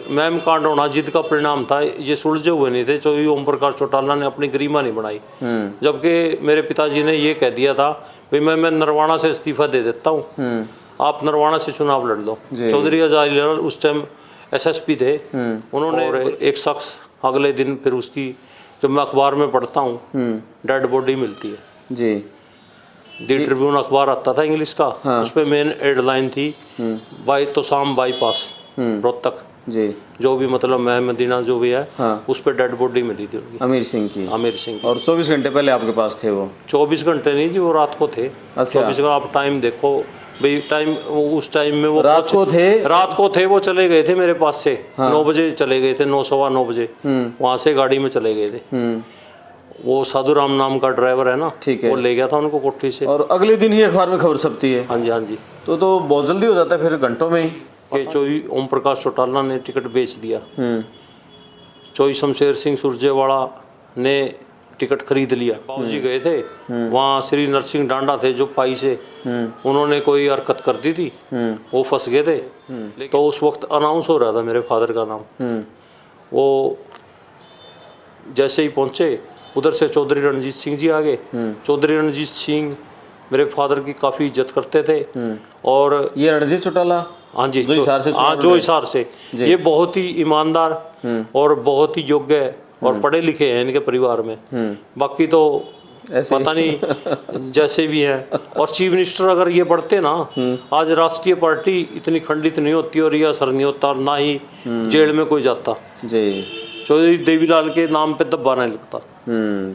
Ma'am कांड होना जिद का परिणाम था, ये सुलझे हुए नहीं थे। चौधरी ओम प्रकाश चौटाला ने अपनी गरिमा नहीं बनाई, जबकि मेरे पिताजी ने ये कह दिया था भाई मैं नरवाणा से इस्तीफा दे देता हूँ, आप नरवाणा से चुनाव लड़ लो। चौधरी आजाद लाल उस टाइम SSP थे, उन्होंने और एक शख्स अगले दिन फिर उसकी, जब मैं अखबार में पढ़ता हूँ, डेड बॉडी मिलती है जी। दी ट्रिब्यून अखबार आता था इंग्लिश का, उस पर मेन हेडलाइन थी तो शाम बाईपास रोहतक जी, जो भी मतलब मदीना जो भी है, उस पर डेड बॉडी मिली थी उनकी, आमिर सिंह की। आमिर सिंह की। और 24 घंटे पहले आपके पास थे वो? 24 घंटे नहीं जी, वो रात को थे। 24 का आप टाइम देखो भाई, टाइम उस टाइम में वो रात को थे, वो चले गए थे मेरे पास से 9 बजे चले गए थे, 9 सवा 9 बजे वहाँ से गाड़ी में चले गए थे। वो साधु राम नाम का ड्राइवर है ना, वो ले गया था उनको कोठी से, और अगले दिन ही अखबार में खबर छपती है। हाँ जी, हाँ जी। तो बहुत जल्दी हो जाता है फिर, घंटों में ही। कि चौधरी ओम प्रकाश चौटाला ने टिकट बेच दिया, चौधरी शमशेर सिंह सुरजेवाला ने टिकट खरीद लिया। बाबूजी गए थे वहाँ, श्री नरसिंह डांडा थे जो पाई से, उन्होंने कोई हरकत कर दी थी, वो फंस गए थे। तो उस वक्त अनाउंस हो रहा था मेरे फादर का नाम, वो जैसे ही पहुँचे उधर से चौधरी रणजीत सिंह जी आ गए। चौधरी रणजीत सिंह मेरे फादर की काफ़ी इज्जत करते थे। और ये रणजीत चौटाला, हाँ जी, जो हिसार से ये बहुत ही ईमानदार और बहुत ही योग्य और पढ़े लिखे हैं इनके परिवार में। बाकी तो पता नहीं जैसे भी हैं। और चीफ मिनिस्टर अगर ये बढ़ते ना, आज राष्ट्रीय पार्टी इतनी खंडित नहीं होती और ये असर नहीं होता, ना ही जेल में कोई जाता जी। चौधरी देवीलाल के नाम पे दब्बा नहीं लगता।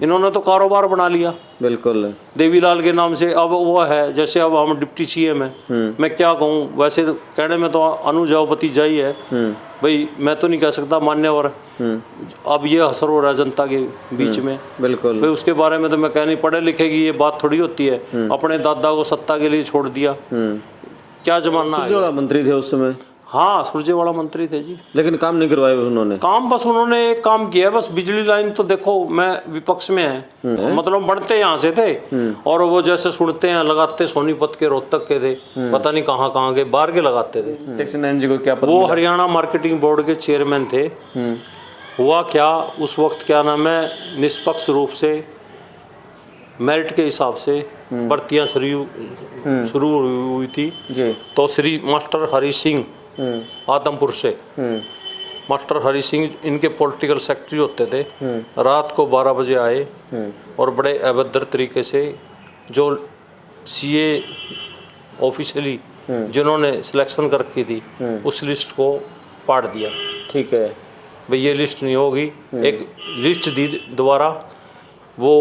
इन्होंने तो कारोबार बना लिया बिल्कुल देवीलाल के नाम से। अब वो है जैसे अब हम डिप्टी CM है, मैं क्या कहूँ, वैसे तो कहने में तो अनुजापति जाई है भाई, मैं तो नहीं कह सकता मान्यवर। अब ये असर हो रहा है जनता के बीच में बिल्कुल भाई, उसके बारे में तो मैं कह नहीं, पढ़े लिखे की ये बात थोड़ी होती है। अपने दादा को सत्ता के लिए छोड़ दिया, क्या जमाना है। मंत्री थे उस समय? हाँ, सुरजेवाला मंत्री थे जी, लेकिन काम नहीं करवाए उन्होंने। काम बस उन्होंने एक काम किया है, बस बिजली लाइन तो देखो, मैं विपक्ष में है, मतलब बढ़ते यहाँ से थे और वो जैसे सुनते हैं लगाते सोनीपत के, रोहतक के थे, पता नहीं कहाँ कहाँ के, बाहर के लगाते थे। जी को क्या पता? वो हरियाणा मार्केटिंग बोर्ड के चेयरमैन थे। हुआ क्या उस वक्त, क्या नाम है, निष्पक्ष रूप से मेरिट के हिसाब से भर्तियाँ शुरू हुई थी जी। तो श्री मास्टर हरि सिंह आदमपुर से, मास्टर हरि सिंह इनके पॉलिटिकल सेक्रेटरी होते थे। रात को 12 बजे आए और बड़े अभद्र तरीके से जो CA ऑफिशियली जिन्होंने सिलेक्शन कर रखी थी उस लिस्ट को पाड़ दिया। ठीक है भाई, ये लिस्ट नहीं होगी, एक लिस्ट दी दोबारा, वो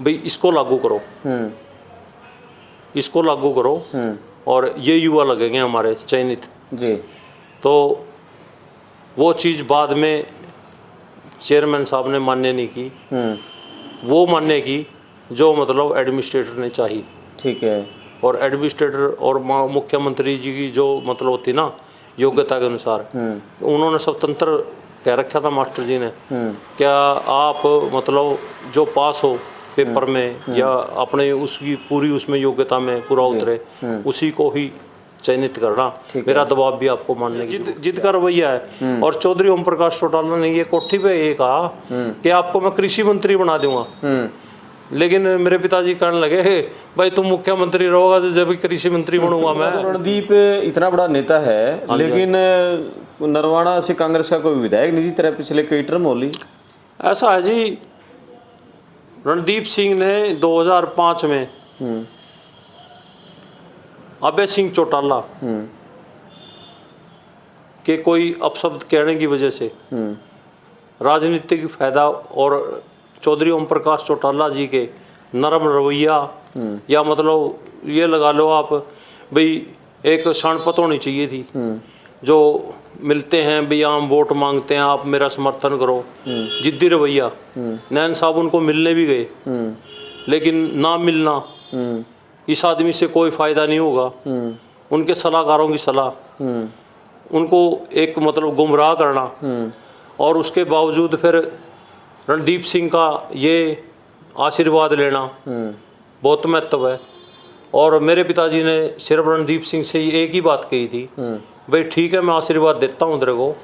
भाई इसको लागू करो, इसको लागू करो और ये युवा लगेंगे हमारे चयनित जी। तो वो चीज़ बाद में चेयरमैन साहब ने मान्य नहीं की, वो मान्य की जो मतलब एडमिनिस्ट्रेटर ने चाहिए। ठीक है। और एडमिनिस्ट्रेटर और मुख्यमंत्री जी की जो मतलब होती ना योग्यता के अनुसार, उन्होंने स्वतंत्र कह रखा था मास्टर जी ने, क्या आप मतलब जो पास हो पेपर में या अपने उसकी पूरी उसमें योग्यता में पूरा उतरे, उसी को ही चयनित करना, मेरा दबाव भी आपको मानने की जिद का रवैया है। और चौधरी ओम प्रकाश चौटाला ने ये कोठी पे ये कहा कि आपको मैं कृषि मंत्री बना दूंगा, लेकिन मेरे पिताजी कहने लगे भाई तुम मुख्यमंत्री रहोगा तो जब कृषि मंत्री बनूंगा मैं। रणदीप इतना बड़ा नेता है, लेकिन नरवाणा से कांग्रेस का कोई विधायक नहीं जिस तरह पिछले कई टर्म होली। ऐसा है जी, रणदीप सिंह ने 2005 में अभय सिंह चौटाला के कोई अपशब्द कहने की वजह से राजनीतिक फायदा और चौधरी ओम प्रकाश चौटाला जी के नरम रवैया, या मतलब ये लगा लो आप भाई एक शानपत होनी चाहिए थी, जो मिलते हैं भाई हम वोट मांगते हैं आप मेरा समर्थन करो, जिद्दी रवैया। नैन साहब उनको मिलने भी गए, लेकिन ना मिलना, इस आदमी से कोई फायदा नहीं होगा, उनके सलाहकारों की सलाह, उनको एक मतलब गुमराह करना, और उसके बावजूद फिर रणदीप सिंह का ये आशीर्वाद लेना बहुत महत्व है। और मेरे पिताजी ने सिर्फ रणदीप सिंह से एक ही बात कही थी भाई ठीक है मैं आशीर्वाद देता हूँ तेरे को,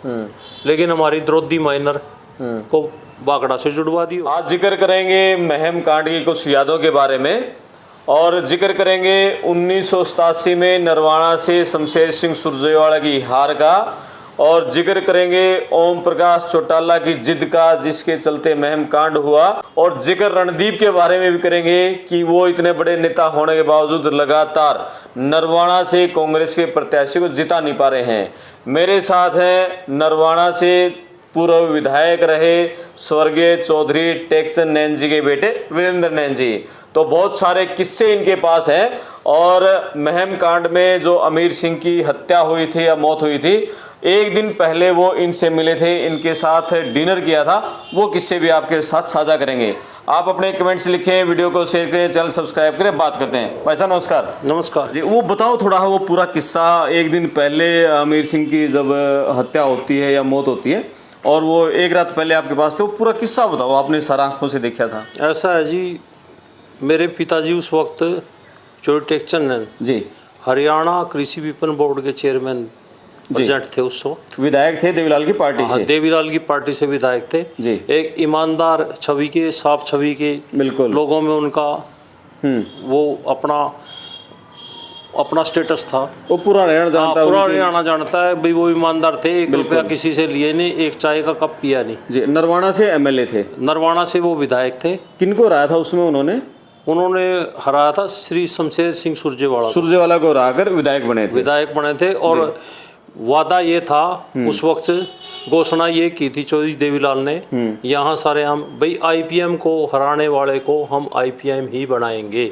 लेकिन हमारी द्रौपदी माइनर को बागड़ा से जुड़वा दियो। आज जिक्र करेंगे महम कांड की कुछ यादों के बारे में, और जिक्र करेंगे 1987 में नरवाणा से शमशेर सिंह सुरजेवाला की हार का, और जिक्र करेंगे ओम प्रकाश चौटाला की जिद का जिसके चलते महम कांड हुआ, और जिक्र रणदीप के बारे में भी करेंगे कि वो इतने बड़े नेता होने के बावजूद लगातार नरवाणा से कांग्रेस के प्रत्याशी को जिता नहीं पा रहे हैं। मेरे साथ हैं नरवाणा से पूर्व विधायक रहे स्वर्गीय चौधरी टेकचंद नैन जी के बेटे वीरेंद्र नैन जी। तो बहुत सारे किस्से इनके पास हैं, और महम कांड में जो अमीर सिंह की हत्या हुई थी या मौत हुई थी, एक दिन पहले वो इनसे मिले थे, इनके साथ डिनर किया था, वो किस्से भी आपके साथ साझा करेंगे। आप अपने कमेंट्स लिखें, वीडियो को शेयर करें, चैनल सब्सक्राइब करें, बात करते हैं। भाई साहब नमस्कार। नमस्कार जी, वो बताओ थोड़ा वो पूरा किस्सा, एक दिन पहले अमीर सिंह की जब हत्या होती है या मौत होती है और वो एक रात पहले आपके पास थे, वो पूरा किस्सा बताओ, आपने सारा आंखों से देखा था। ऐसा है जी, मेरे पिताजी उस वक्त चौधरी टेकचंद नैन जी हरियाणा कृषि विपणन बोर्ड के चेयरमैन प्रेसिडेंट थे उस वक्त, विधायक थे देवीलाल की पार्टी से। देवीलाल की पार्टी से विधायक थे जी। एक ईमानदार छवि के, साफ छवि के, बिल्कुल लोगों में उनका वो अपना स्टेटस था। वो पूरा हरियाणा जानता है, पूरा हरियाणा जानता है भाई वो ईमानदार थे, 1 रुपया किसी से लिए नहीं, एक चाय का कप पिया नहीं। जी, नरवाणा से एमएलए थे। नरवाणा से वो विधायक थे। किनको हराया था उसमें उन्होंने? उन्होंने हराया था श्री शमशेर सिंह सुरजेवाला को हराकर विधायक बने थे। और वादा ये था उस वक्त, घोषणा ये की थी चौधरी देवीलाल ने, यहाँ सारे हम भाई आईपीएम को हराने वाले को हम आईपीएम ही बनाएंगे,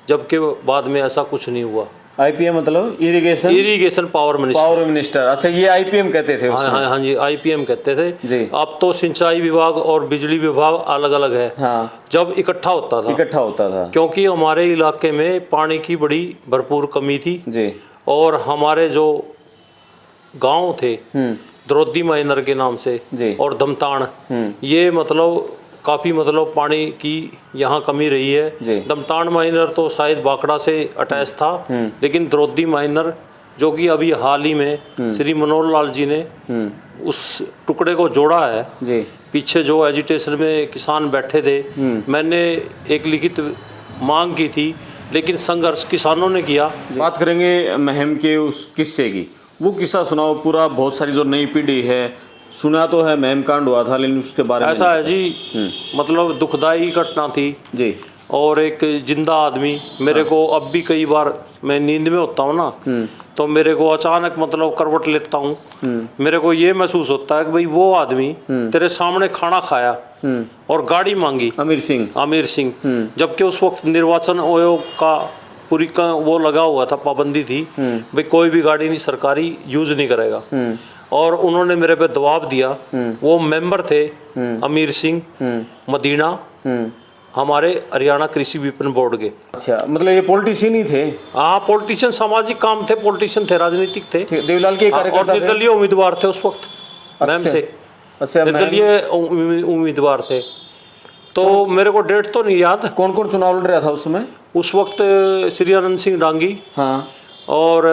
जबकि बाद में ऐसा कुछ नहीं हुआ। आईपीएम मतलब इरिगेशन पावर मिनिस्टर। अच्छा, ये आईपीएम कहते थे। हाँ जी, आईपीएम कहते थे जी। अब तो सिंचाई विभाग और बिजली विभाग अलग अलग है। हाँ। जब इकट्ठा होता था क्योंकि हमारे इलाके में पानी की बड़ी भरपूर कमी थी जी। और हमारे जो गांव थे द्रौपदी माइनर के नाम से जी। और दमतान, ये मतलब काफ़ी मतलब पानी की यहाँ कमी रही है। दमतान माइनर तो शायद बाकड़ा से अटैच था, लेकिन द्रौपदी माइनर जो कि अभी हाल ही में श्री मनोहर लाल जी ने उस टुकड़े को जोड़ा है जी। पीछे जो एजिटेशन में किसान बैठे थे, मैंने एक लिखित मांग की थी, लेकिन संघर्ष किसानों ने किया। बात करेंगे महम के उस किस्से की, वो किस्सा सुनाओ पूरा। बहुत सारी जो नई पीढ़ी है सुना तो है महम कांड हुआ था, लेकिन उसके बारे में ऐसा है जी, मतलब दुखदाई घटना थी जी। और एक जिंदा आदमी मेरे को अब भी कई बार मैं नींद में होता हूँ ना, तो मेरे को अचानक मतलब करवट लेता हूँ, मेरे को ये महसूस होता है कि भाई वो आदमी तेरे सामने खाना खाया और गाड़ी मांगी, आमिर सिंह, जबकि उस वक्त निर्वाचन आयोग का पूरी का वो लगा हुआ था, पाबंदी थी भाई कोई भी गाड़ी नहीं सरकारी यूज नहीं करेगा। और उन्होंने मेरे पे दबाव दिया। वो मेंबर थे अमीर सिंह मदीना, हमारे हरियाणा कृषि विपणन बोर्ड के। अच्छा, मतलब ये पॉलिटिशियन ही थे? हाँ, पॉलिटिशियन, सामाजिक काम थे, पॉलिटिशियन थे, राजनीतिक थे। देवीलाल के कार्यकर्ता और निर्दलीय उम्मीदवार थे उस वक्त। मैम से निर्दलीय उम्मीदवार थे। तो मेरे को डेट तो नहीं याद। कौन कौन चुनाव लड़ रहा था उस समय? उस वक्त श्री आनंद सिंह डांगी, हाँ, और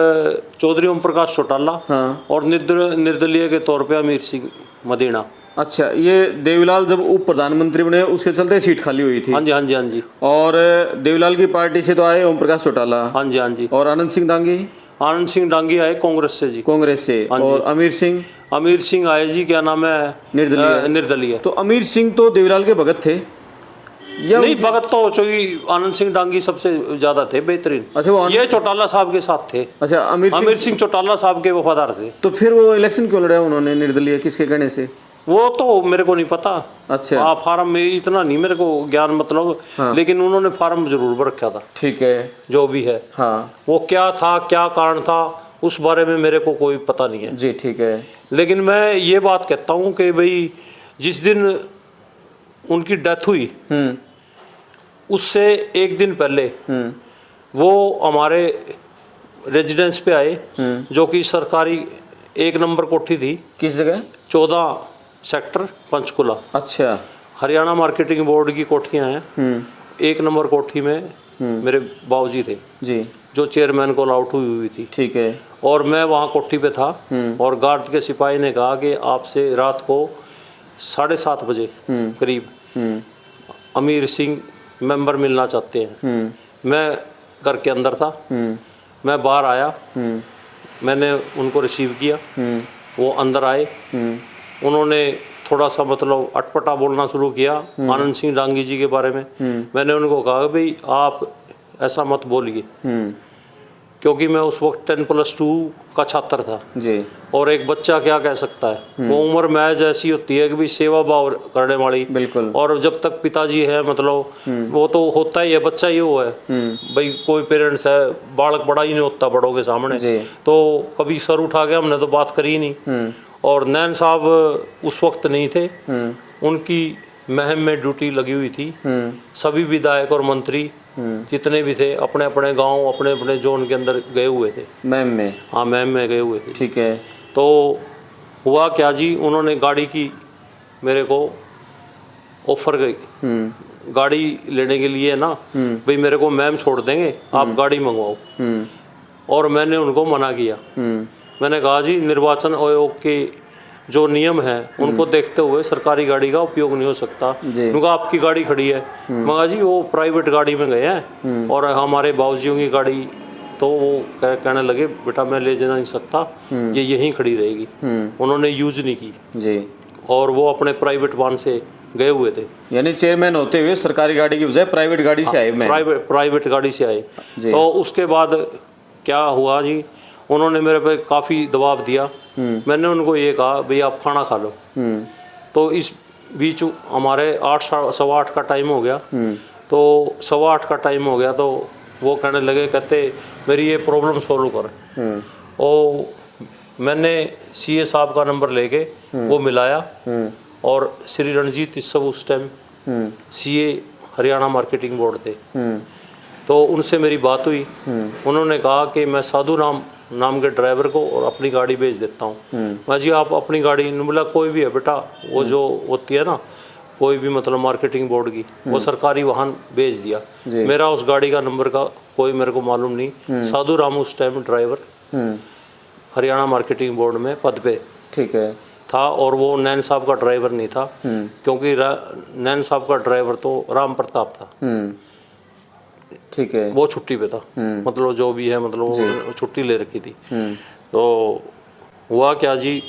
चौधरी ओम प्रकाश चौटाला, हाँ, और निर्दलीय के तौर पे अमीर सिंह मदीना। अच्छा, ये देवीलाल जब उप प्रधानमंत्री बने उसके चलते सीट खाली हुई थी? हाँ जी, हाँ जी, हाँ जी। और देवीलाल की पार्टी से तो आए ओम प्रकाश चौटाला? हाँ जी, हाँ जी। और आनंद सिंह डांगी आए कांग्रेस से जी। कांग्रेस से। और अमीर सिंह आए जी, क्या नाम है, निर्दलीय। तो अमीर सिंह तो देवीलाल के भगत थे या नहीं? भगत तो चौधरी आनंद सिंह डांगी सबसे ज्यादा थे, बेहतरीन। अच्छा, वो ये चौटाला साहब के साथ थे। अच्छा, अमीर सिंह चौटाला साहब के वफादार थे। तो फिर वो इलेक्शन क्यों लड़ा उन्होंने निर्दलीय, किसके कहने से? वो तो मेरे को नहीं पता। अच्छा। हाँ, फार्म में इतना नहीं मेरे को ज्ञान, मतलब हाँ। लेकिन उन्होंने फार्म जरूर भर रखा था। ठीक है, जो भी है। हाँ। वो क्या था, क्या कारण था, उस बारे में मेरे को कोई पता नहीं है जी। ठीक है, लेकिन मैं ये बात कहता हूँ कि भाई जिस दिन उनकी डेथ हुई उससे एक दिन पहले वो हमारे रेजिडेंस पे आए, जो कि सरकारी 1 नंबर कोठी थी। किस जगह? 14 सेक्टर पंचकुला। अच्छा। हरियाणा मार्केटिंग बोर्ड की कोठियाँ हैं। 1 नंबर कोठी में मेरे बाबूजी थे जी, जो चेयरमैन को अलॉट हुई थी। ठीक है। और मैं वहाँ कोठी पे था और गार्ड के सिपाही ने कहा कि आपसे रात को 7:30 बजे करीब अमीर सिंह मेंबर मिलना चाहते हैं। मैं घर के अंदर था, मैं बाहर आया, मैंने उनको रिसीव किया, वो अंदर आए, उन्होंने थोड़ा सा मतलब अटपटा बोलना शुरू किया आनंद सिंह डांगी जी के बारे में। मैंने उनको कहा भाई आप ऐसा मत बोलिए, क्योंकि मैं उस वक्त 10+2 का छात्र था जी। और एक बच्चा क्या कह सकता है, वो उम्र महज ऐसी होती है कि भी सेवा भाव करने वाली। बिल्कुल। और जब तक पिताजी है मतलब वो तो होता ही है, बच्चा ही वो है भाई, कोई पेरेंट्स है, बालक बड़ा ही नहीं होता बड़ों के सामने। तो कभी सर उठा के हमने तो बात करी नहीं। और नैन साहब उस वक्त नहीं थे, उनकी महम में ड्यूटी लगी हुई थी। सभी विधायक और मंत्री जितने भी थे अपने अपने गांव, अपने अपने जोन के अंदर गए हुए थे मैम में। हाँ मैम में गए हुए थे। ठीक है। तो हुआ क्या जी, उन्होंने गाड़ी की मेरे को ऑफर गई, गाड़ी लेने के लिए ना भाई मेरे को मैम छोड़ देंगे, आप गाड़ी मंगवाओ। और मैंने उनको मना किया। मैंने कहा जी निर्वाचन आयोग के जो नियम है उनको देखते हुए सरकारी गाड़ी का उपयोग नहीं हो सकता, क्योंकि आपकी गाड़ी खड़ी है। मगर जी वो प्राइवेट गाड़ी में गए हैं और हमारे बाबूजियों की गाड़ी, तो वो कहने लगे बेटा मैं ले जा नहीं सकता, ये यहीं खड़ी रहेगी। उन्होंने यूज नहीं की जी। और वो अपने प्राइवेट वाहन से गए हुए थे। यानी चेयरमैन होते हुए सरकारी गाड़ी की बजाय प्राइवेट गाड़ी से आए। प्राइवेट गाड़ी से आए। तो उसके बाद क्या हुआ जी, उन्होंने मेरे पे काफ़ी दबाव दिया। मैंने उनको ये कहा भाई आप खाना खा लो। तो इस बीच हमारे 8 सवा 8 का टाइम हो गया। तो 8:15 का टाइम हो गया तो वो कहने लगे, कहते मेरी ये प्रॉब्लम सॉल्व कर। और मैंने सीए साहब का नंबर लेके वो मिलाया और श्री रणजीत सब उस time CA Haryana marketing board थे। तो उनसे मेरी बात हुई। उन्होंने कहा कि मैं साधु नाम के ड्राइवर को और अपनी गाड़ी भेज देता हूँ। मैं जी आप अपनी गाड़ी, बोला कोई भी है बेटा, वो जो होती है ना कोई भी मतलब मार्केटिंग बोर्ड की, वो सरकारी वाहन भेज दिया। मेरा उस गाड़ी का नंबर का कोई मेरे को मालूम नहीं। साधु राम उस time driver Haryana marketing board में पद पे ठीक है था और वो नैन साहब का ड्राइवर नहीं था, क्योंकि नैन साहब का ड्राइवर तो राम प्रताप था। ठीक है। वो छुट्टी पे था, मतलब जो भी है मतलब वो छुट्टी ले रखी थी। तो हुआ क्या जी,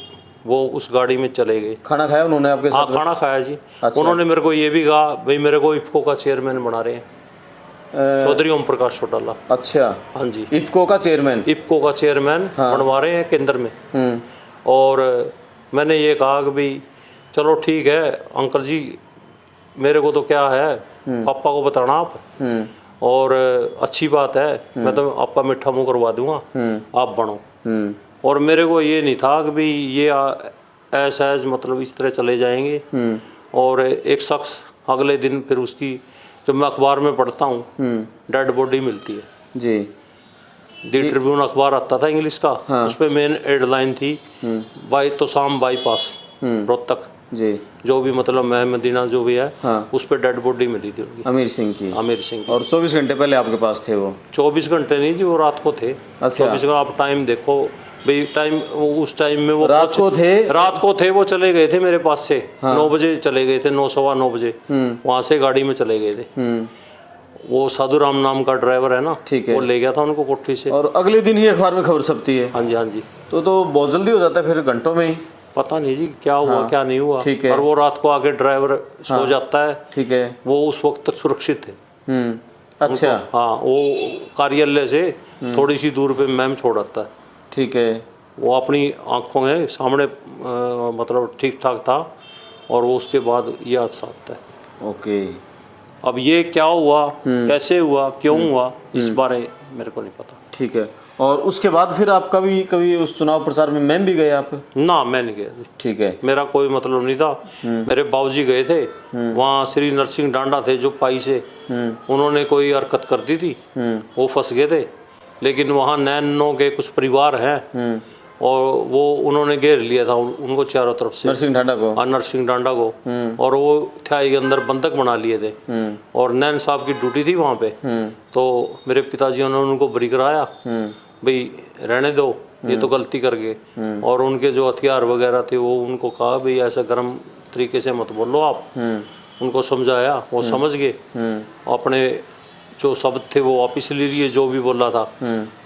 वो उस गाड़ी में चले गए। खाना खाया उन्होंने आपके साथ? हाँ खाना खाया जी। अच्छा। उन्होंने मेरे को ये भी कहा भाई मेरे को इफ्को का चेयरमैन बना रहे हैं चौधरी ओम प्रकाश चौटाला। अच्छा हाँ जी, इफ्को का चेयरमैन? इफ्को का चेयरमैन बनवा रहे हैं केंद्र में। और मैंने ये कहा कि भाई चलो ठीक है अंकल जी, मेरे को तो क्या है पापा को बताना आप, और अच्छी बात है, मैं तो आपका मीठा मुँह करवा दूंगा, आप बनो। और मेरे को ये नहीं था कि भाई ये ऐसा मतलब इस तरह चले जाएंगे। और एक शख्स अगले दिन फिर उसकी, जब मैं अखबार में पढ़ता हूँ, डेड बॉडी मिलती है जी। दी ट्रिब्यून अखबार आता था इंग्लिश का। हाँ। उस पर मेन हेडलाइन थी तो शाम बाईपास रोहतक जी, जो भी मतलब मदीना जो भी है। हाँ। उस पर डेड बॉडी मिली थी उनकी, अमीर सिंह की। अमीर सिंह की। और 24 घंटे पहले आपके पास थे वो? 24 घंटे नहीं जी, वो रात को थे। अच्छा। 24 घंटे आप टाइम देखो भाई, टाइम उस टाइम में वो रात को थे वो चले गए थे मेरे पास से। हाँ। 9 बजे चले गए थे, 9 सवा 9 बजे वहाँ से गाड़ी में चले गए थे। वो साधु राम नाम का ड्राइवर है ना, ठीक है, वो ले गया था उनको कोठी से। और अगले दिन ही अखबार में खबर छपती है? हाँ जी, हाँ जी। तो बहुत जल्दी हो जाता है फिर, घंटों में ही? पता नहीं जी क्या हुआ। हाँ। क्या नहीं हुआ। ठीक है। और वो रात को आके ड्राइवर सो जाता है। ठीक है। वो उस वक्त तक सुरक्षित थे। अच्छा। हाँ, वो कार्यालय से थोड़ी सी दूर पे मैम छोड़ आता है। ठीक है। वो अपनी आंखों में सामने मतलब ठीक ठाक था और वो उसके बाद ये हादसा होता है। ओके। अब ये क्या हुआ, कैसे हुआ, क्यों हुआ, इस बारे मेरे को नहीं पता। ठीक है। और उसके बाद फिर आपका भी कभी उस चुनाव प्रचार में मैम भी गए आप? ना, मैं नहीं गया। ठीक है। मेरा कोई मतलब नहीं था। मेरे बाबूजी गए थे, वहाँ श्री नरसिंह डांडा थे जो पाई से, उन्होंने कोई हरकत कर दी थी, वो फंस गए थे। लेकिन वहाँ नैनों के कुछ परिवार हैं और वो उन्होंने घेर लिया था उनको चारों तरफ से, नरसिंह डांडा को। हाँ, नरसिंह डांडा को। और वो थाई के अंदर बंधक बना लिए थे और नैन साहब की ड्यूटी थी वहाँ पे। तो मेरे पिताजी ने उनको बरी कराया भाई रहने दो, ये तो गलती कर गए। और उनके जो हथियार वगैरह थे वो उनको कहा भाई ऐसा गर्म तरीके से मत बोलो आप। उनको समझाया, वो समझ गए, अपने जो शब्द थे वो वापिस ले लिए, जो भी बोला था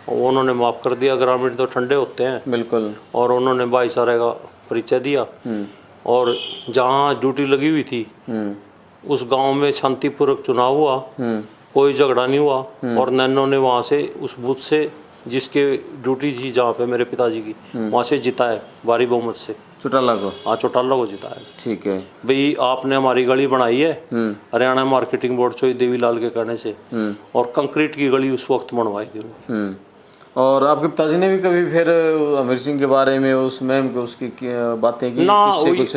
उन्होंने माफ़ कर दिया। ग्रामीण तो ठंडे होते हैं बिल्कुल। और उन्होंने भाईचारे का परिचय दिया। और जहाँ ड्यूटी लगी हुई थी उस गांव में शांतिपूर्वक चुनाव हुआ, कोई झगड़ा नहीं हुआ। और नैनो ने वहाँ से उस बूथ से जिसके ड्यूटी थी जहाँ पे मेरे पिताजी की, वहाँ से जिताया भारी बहुमत से चौटाला को। हाँ, चौटाला को जिताया। ठीक है भाई, आपने हमारी गली बनाई है हरियाणा मार्केटिंग बोर्ड चोई देवीलाल के कहने से, और कंक्रीट की गली उस वक्त बनवाई थी उन्होंने। और आपके पिताजी ने भी कभी फिर अमीर सिंह के बारे में उस मैम को उसकी बातें की? ना, कुछ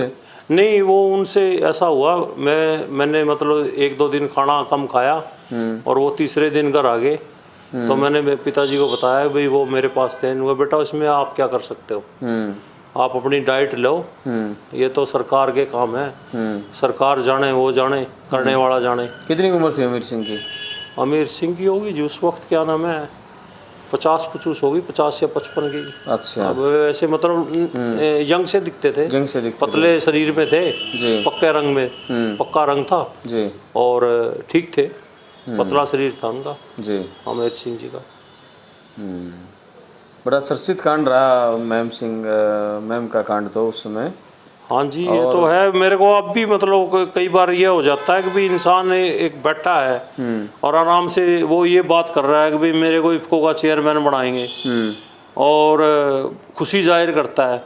नहीं, वो उनसे ऐसा हुआ, मैंने मतलब 1-2 दिन खाना कम खाया और वो तीसरे दिन घर आ गए। तो मैंने मेरे पिताजी को बताया भाई, वो मेरे पास थे, वो बेटा इसमें आप क्या कर सकते हो, आप अपनी डाइट लो, ये तो सरकार के काम है, सरकार जाने, वो जाने, करने वाला जाने। कितनी उम्र थी अमीर सिंह की? अमीर सिंह की होगी जी उस वक्त, क्या नाम है, 50-55 होगी, 50 या 55 की। अच्छा। अब ऐसे मतलब यंग से दिखते थे, पतले शरीर में थे, पक्के रंग में, पक्का रंग था जी, और ठीक थे, पतला शरीर था उनका जी, अमीर सिंह जी का। बड़ा चर्चित कांड रहा मैम का कांड तो उस समय। हाँ जी, ये तो है। मेरे को अब भी मतलब कई बार ये हो जाता है कि भाई इंसान एक बैठा है और आराम से वो ये बात कर रहा है कि भाई मेरे को इफको का चेयरमैन बनाएंगे, और खुशी जाहिर करता है,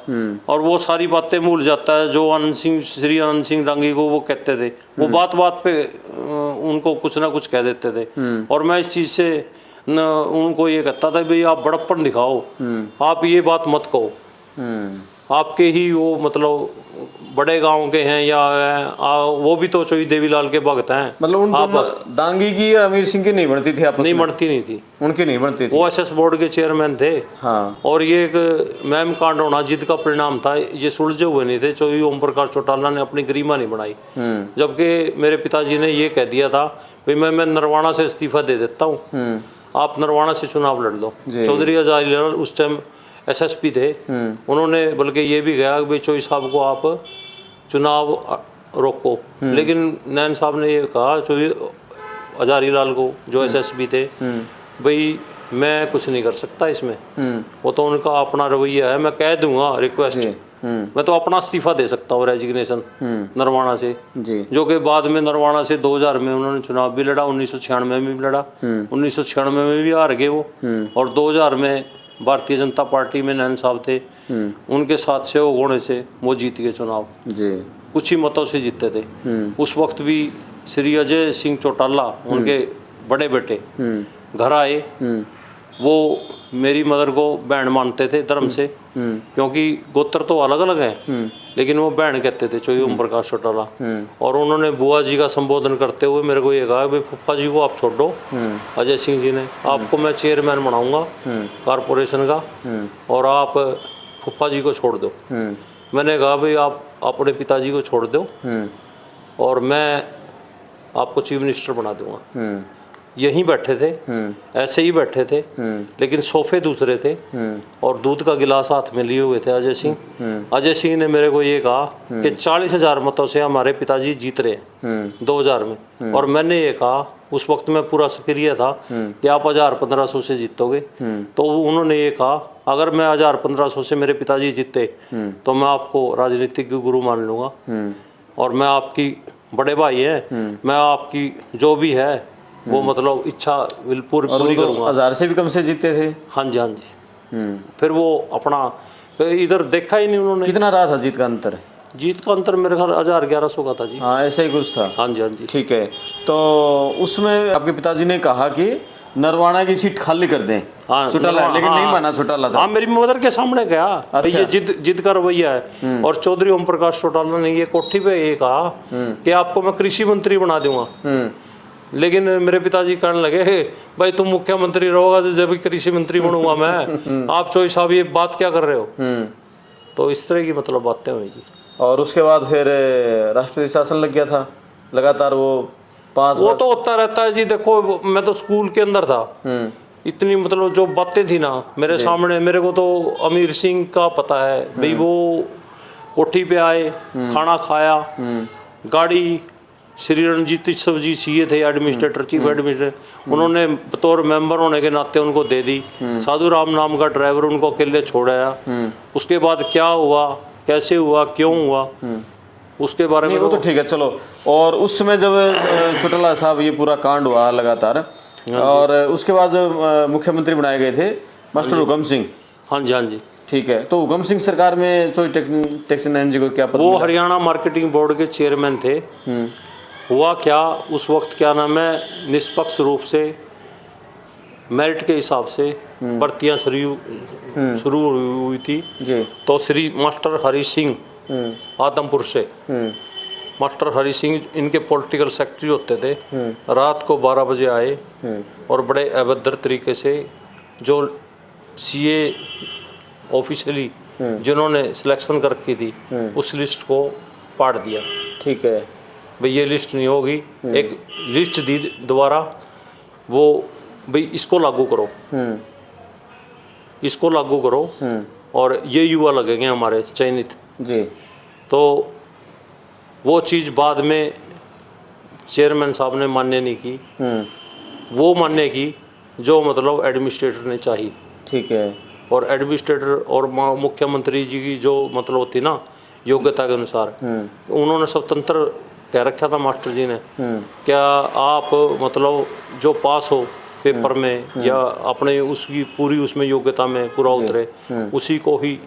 और वो सारी बातें भूल जाता है जो श्री आनंद सिंह डांगी को वो कहते थे। वो बात बात पे उनको कुछ ना कुछ कह देते थे, और मैं इस चीज़ से उनको ये कहता था भाई आप बड़प्पन दिखाओ, आप ये बात मत कहो, आपके ही वो मतलब बड़े गांव के हैं या वो भी तो चोई देवीलाल के भक्त हैं। मतलब उन दांगी की और अमीर सिंह की नहीं बनती थी आपस में? नहीं बनती नहीं थी, उनकी नहीं बनती थी। वो एसएस बोर्ड के चेयरमैन थे। हाँ। और ये एक मैम कांड होना जिद का परिणाम था, ये सुलझे हुए नहीं थे। चोई ओम प्रकाश चौटाला ने अपनी गरिमा नहीं बनाई, जबकि मेरे पिताजी ने ये कह दिया था भाई मैं नरवाणा से इस्तीफा दे देता हूँ, आप नरवाणा से चुनाव लड़ लो। चौधरी हजारी लाल उस टाइम एसएसपी थे, उन्होंने बल्कि ये भी कहा कि भाई चोई साहब को आप चुनाव रोको, लेकिन नैन साहब ने ये कहा चोई हजारी लाल को जो एसएसपी थे, भाई मैं कुछ नहीं कर सकता इसमें, वो तो उनका अपना रवैया है, मैं कह दूंगा रिक्वेस्ट, मैं तो अपना इस्तीफा दे सकता हूँ रेजिग्नेशन नरवाणा से जी। जो कि बाद में नरवाणा से 2000 में उन्होंने चुनाव भी लड़ा, 1996 में भी लड़ा, 1996 में भी हार गए वो, और 2000 में भारतीय जनता पार्टी में नैन साहब थे, उनके साथ सहयोग होने से वो जीत गए चुनाव जी, कुछ ही मतों से जीते थे। उस वक्त भी श्री अजय सिंह चौटाला उनके बड़े बेटे घर आए, वो मेरी मदर को बहन मानते थे धर्म से, क्योंकि गोत्र तो अलग अलग हैं, लेकिन वो बहन कहते थे चोई ओम प्रकाश चौटाला। और उन्होंने बुआ जी का संबोधन करते हुए मेरे को ये कहा भाई फूफा जी को आप छोड़ दो, अजय सिंह जी ने, आपको मैं चेयरमैन बनाऊंगा कारपोरेशन का, और आप फूफा जी को छोड़ दो। मैंने कहा भाई आप अपने पिताजी को छोड़ दो और मैं आपको चीफ मिनिस्टर बना दूंगा। यहीं बैठे थे, ऐसे ही बैठे थे, लेकिन सोफे दूसरे थे, और दूध का गिलास हाथ में लिए हुए थे अजय सिंह। अजय सिंह ने मेरे को ये कहा कि 40,000 मतों से हमारे पिताजी जीत रहे हैं 2000 में, और मैंने ये कहा, उस वक्त में पूरा सक्रिय था, कि आप 1000-1500 से जीतोगे। तो उन्होंने ये कहा अगर मैं 1000-1500 से मेरे पिताजी जीते तो मैं आपको राजनीतिक गुरु मान लूँगा, और मैं आपकी बड़े भाई हैं, मैं आपकी जो भी है वो मतलब इच्छा पूरी करूँगा। 1000 से भी कम से जीते थे? हाँ जी, हाँ जी। फिर वो अपना इधर देखा ही नहीं उन्होंने। कितना रहा था जीत का अंतर? जीत का अंतर मेरे ख्याल 1000-1100 का था जी। हाँ, ऐसा ही कुछ था। हाँ जी, हाँ जी। ठीक है, तो उसमें आपके पिताजी ने कहा कि नरवाणा की सीट खाली कर दें। हाँ, चौटाला, लेकिन नहीं माना चौटाला था। हाँ, मेरी मदर के सामने गया। अच्छा। ये जिद का रवैया है। और चौधरी ओम प्रकाश चौटाला ने ये कोठी पे ये कहा कि आपको मैं कृषि मंत्री बना दूंगा, लेकिन मेरे पिताजी कहने लगे भाई तुम मुख्यमंत्री रहोगा तो जब कृषि मंत्री बनूंगा मैं, आप चोई साहब ये बात क्या कर रहे हो। तो इस तरह की मतलब बातें हुई। और उसके बाद फिर राष्ट्रपति शासन लग गया था लगातार, वो 5 वो तो होता रहता है जी। देखो मैं तो स्कूल के अंदर था, इतनी मतलब जो बातें थी ना मेरे सामने, मेरे को तो अमीर सिंह का पता है भाई, वो कोठी पे आए, खाना खाया, गाड़ी श्री रणजीत सब जी चाहिए थे एडमिनिस्ट्रेटर, चीफ एडमिनिस्ट्रेटर, उन्होंने बतौर मेंबर होने के नाते उनको दे दी। साधु राम नाम का ड्राइवर उनको अकेले छोड़ाया। उसके बाद क्या हुआ, कैसे हुआ, क्यों हुआ, उसके बारे में वो तो ठीक है चलो। और उस समय जब चौटाला साहब ये पूरा कांड हुआ लगातार, और उसके बाद जब मुख्यमंत्री बनाए गए थे मास्टर हुकम सिंह। हाँ जी, हाँ जी, ठीक है। तो हुकम सिंह सरकार में चोई टेक्सटाइल एनजी को क्या पद वो मिला? हरियाणा मार्केटिंग बोर्ड के चेयरमैन थे। हुआ क्या उस वक्त, क्या नाम है, निष्पक्ष रूप से मेरिट के हिसाब से भर्तियां शुरू हुई थी जी। तो श्री मास्टर हरि सिंह आदमपुर से, मास्टर हरि सिंह इनके पॉलिटिकल सेक्रेटरी होते थे। रात को 12 बजे आए और बड़े अभद्र तरीके से जो सीए ऑफिशियली जिन्होंने सिलेक्शन कर रखी थी उस लिस्ट को पाट दिया। ठीक है भाई ये लिस्ट नहीं होगी, एक लिस्ट दी दोबारा, वो भाई इसको लागू करो, इसको लागू करो और ये युवा लगेंगे हमारे चयनित जी। तो वो चीज़ बाद में चेयरमैन साहब ने मान्य नहीं की, वो मान्य की जो मतलब एडमिनिस्ट्रेटर ने चाहिए। ठीक है। और एडमिनिस्ट्रेटर और मुख्यमंत्री जी की जो मतलब होती ना योग्यता के अनुसार, उन्होंने स्वतंत्र कह रखा था मास्टर जी ने, क्या आप मतलब जो पास हो पेपर में या अपने उसकी पूरी उसमें योग्यता में पूरा उतरे उसी को ही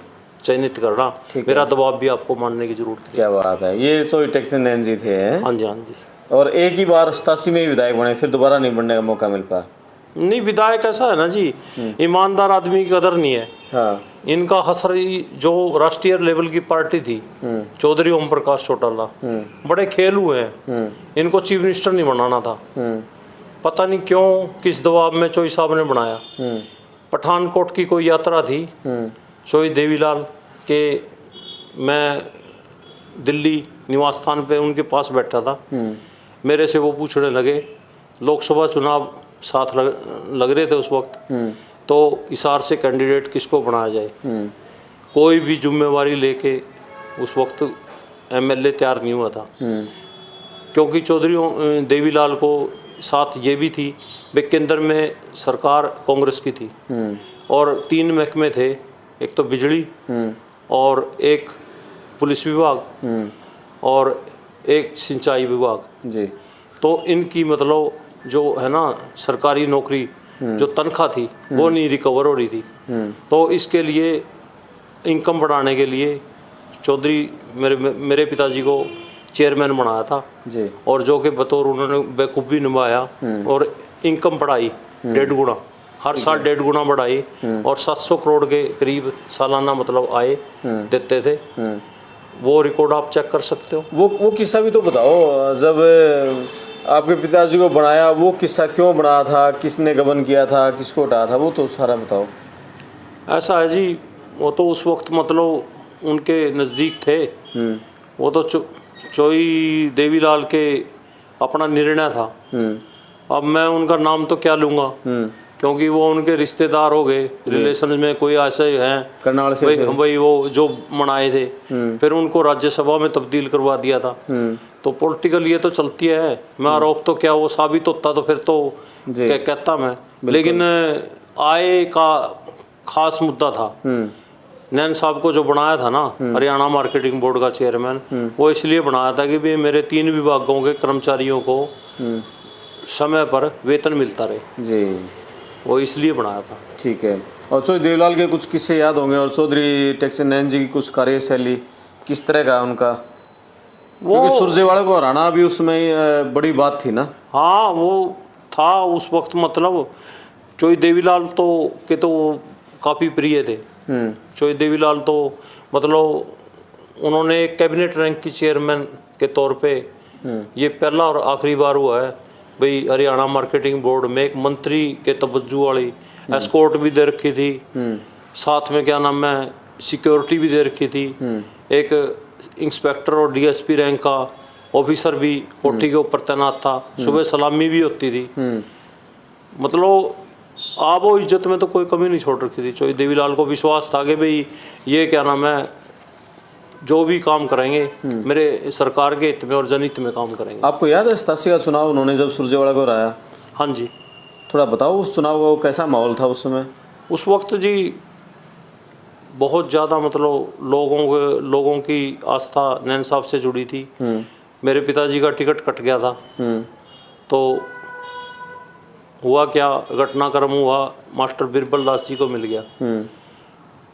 चयनित करना, मेरा दबाव भी आपको मानने की जरूरत है। क्या बात है, ये सो टेक्सटाइल एनजी थे। हाँ जी, हाँ जी। और एक ही बार 87 में ही विधायक बने, फिर दोबारा नहीं बनने का मौका मिल पाया। नहीं, विधायक ऐसा है ना जी, ईमानदार आदमी की कदर नहीं है। हाँ। इनका हसरी जो राष्ट्रीय लेवल की पार्टी थी चौधरी ओम प्रकाश चौटाला, बड़े खेल हुए हैं, इनको चीफ मिनिस्टर नहीं बनाना था, पता नहीं क्यों किस दबाव में चोई साहब ने बनाया। पठानकोट की कोई यात्रा थी, चोई देवीलाल के, मैं दिल्ली निवास स्थान पे उनके पास बैठा था, मेरे से वो पूछने लगे, लोकसभा चुनाव साथ लग रहे थे उस वक्त, तो हिसार से कैंडिडेट किसको बनाया जाए, कोई भी जिम्मेवारी लेके उस वक्त एमएलए तैयार नहीं हुआ था, क्योंकि चौधरी देवीलाल को साथ ये भी थी वे केंद्र में सरकार कांग्रेस की थी और 3 महकमे थे, एक तो बिजली और एक पुलिस विभाग और एक सिंचाई विभाग जी। तो इनकी मतलब जो है ना सरकारी नौकरी जो तनख्वाह थी वो नहीं रिकवर हो रही थी, तो इसके लिए इनकम बढ़ाने के लिए चौधरी मेरे पिताजी को चेयरमैन बनाया था जी। और जो कि बतौर उन्होंने बेखूबी निभाया और इनकम बढ़ाई 1.5 गुना, हर साल 1.5 गुना बढ़ाई और 700 करोड़ के करीब सालाना मतलब आय देते थे। वो रिकॉर्ड आप चेक कर सकते हो। वो किस्सा भी तो बताओ, जब आपके पिताजी को बनाया वो किस्सा क्यों बनाया था, किसने गबन किया था, किसको हटाया था, वो तो सारा बताओ। ऐसा है जी, वो तो उस वक्त मतलब उनके नज़दीक थे, वो तो चोई देवीलाल के अपना निर्णय था। अब मैं उनका नाम तो क्या लूँगा क्योंकि वो उनके रिश्तेदार हो गए, रिलेशन में कोई ऐसे हैं करनाल से भाई वो जो मनाए थे, फिर उनको राज्यसभा में तब्दील करवा दिया था। तो पॉलिटिकल ये तो चलती है, मैं आरोप तो क्या वो साबित होता तो फिर तो कहता मैं, लेकिन आय का खास मुद्दा था। नैन साहब को जो बनाया था ना हरियाणा मार्केटिंग बोर्ड का चेयरमैन, वो इसलिए बनाया था कि भी मेरे 3 विभागों के कर्मचारियों को समय पर वेतन मिलता रहे जी, वो इसलिए बनाया था। ठीक है। और चौधरी देवीलाल के कुछ किस्से याद होंगे, और चौधरी टेक्सटाइल एनजी की कुछ कार्यशैली किस तरह का उनका, क्योंकि सुरजेवाड़ा को हराना भी उसमें बड़ी बात थी ना। हाँ वो था उस वक्त, मतलब चौधरी देवीलाल तो के तो काफ़ी प्रिय थे। चौधरी देवीलाल तो मतलब उन्होंने कैबिनेट रैंक की चेयरमैन के तौर पे ये पहला और आखिरी बार हुआ है भाई हरियाणा मार्केटिंग बोर्ड में एक मंत्री के तवज्जो वाली एस्कॉर्ट भी दे रखी थी, साथ में क्या नाम है सिक्योरिटी भी दे रखी थी, एक इंस्पेक्टर और डीएसपी रैंक का ऑफिसर भी कोठी के ऊपर तैनात था, सुबह सलामी भी होती थी। मतलब आप वो इज्जत में तो कोई कमी नहीं छोड़ रखी थी। चौधरी देवीलाल को विश्वास था कि भाई ये क्या नाम है, जो भी काम करेंगे मेरे सरकार के हित में और जनहित में काम करेंगे। आपको याद है 87 का चुनाव उन्होंने जब सुरजेवाला को हराया? हाँ जी। थोड़ा बताओ उस चुनाव का कैसा माहौल था उस समय? उस वक्त जी बहुत ज़्यादा मतलब लोगों की आस्था नैन साहब से जुड़ी थी। मेरे पिताजी का टिकट कट गया था। तो हुआ क्या, घटनाक्रम हुआ, मास्टर बिरबल दास जी को मिल गया।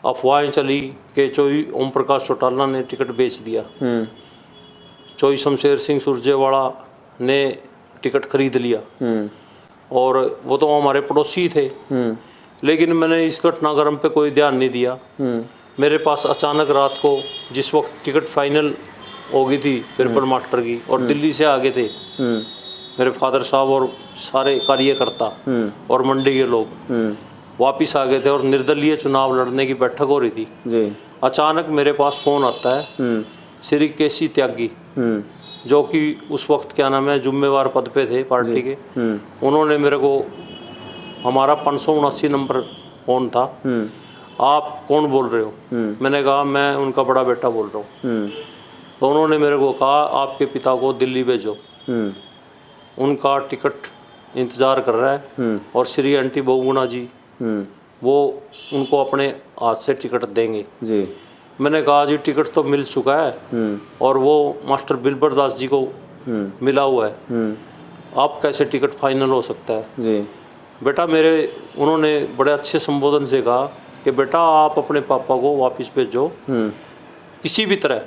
अफवाहें चली कि चौधरी ओम प्रकाश चौटाला ने टिकट बेच दिया। चौधरी शमशेर सिंह सुरजेवाला ने टिकट खरीद लिया। और वो तो हमारे पड़ोसी थे। लेकिन मैंने इस घटनाक्रम पे कोई ध्यान नहीं दिया। मेरे पास अचानक रात को, जिस वक्त टिकट फाइनल हो गई थी बिरबल मास्टर की, और दिल्ली से आगे थे मेरे फादर साहब और सारे कार्यकर्ता और मंडी के लोग वापिस आ गए थे और निर्दलीय चुनाव लड़ने की बैठक हो रही थी जी। अचानक मेरे पास फोन आता है श्री केसी त्यागी, जो कि उस वक्त क्या नाम है जुम्मेवार पद पे थे पार्टी के। उन्होंने मेरे को, हमारा 579 नंबर फोन था, आप कौन बोल रहे हो? मैंने कहा मैं उनका बड़ा बेटा बोल रहा हूँ। तो उन्होंने मेरे को कहा आपके पिता को दिल्ली भेजो, उनका टिकट इंतज़ार कर रहा है और श्री एंटी बहुगुणा जी वो उनको अपने हाथ से टिकट देंगे जी। मैंने कहा जी टिकट तो मिल चुका है और वो मास्टर बिरबल दास जी को मिला हुआ है, आप कैसे टिकट फाइनल हो सकता है जी। बेटा? उन्होंने बड़े अच्छे संबोधन से कहा कि बेटा आप अपने पापा को वापस भेजो किसी भी तरह,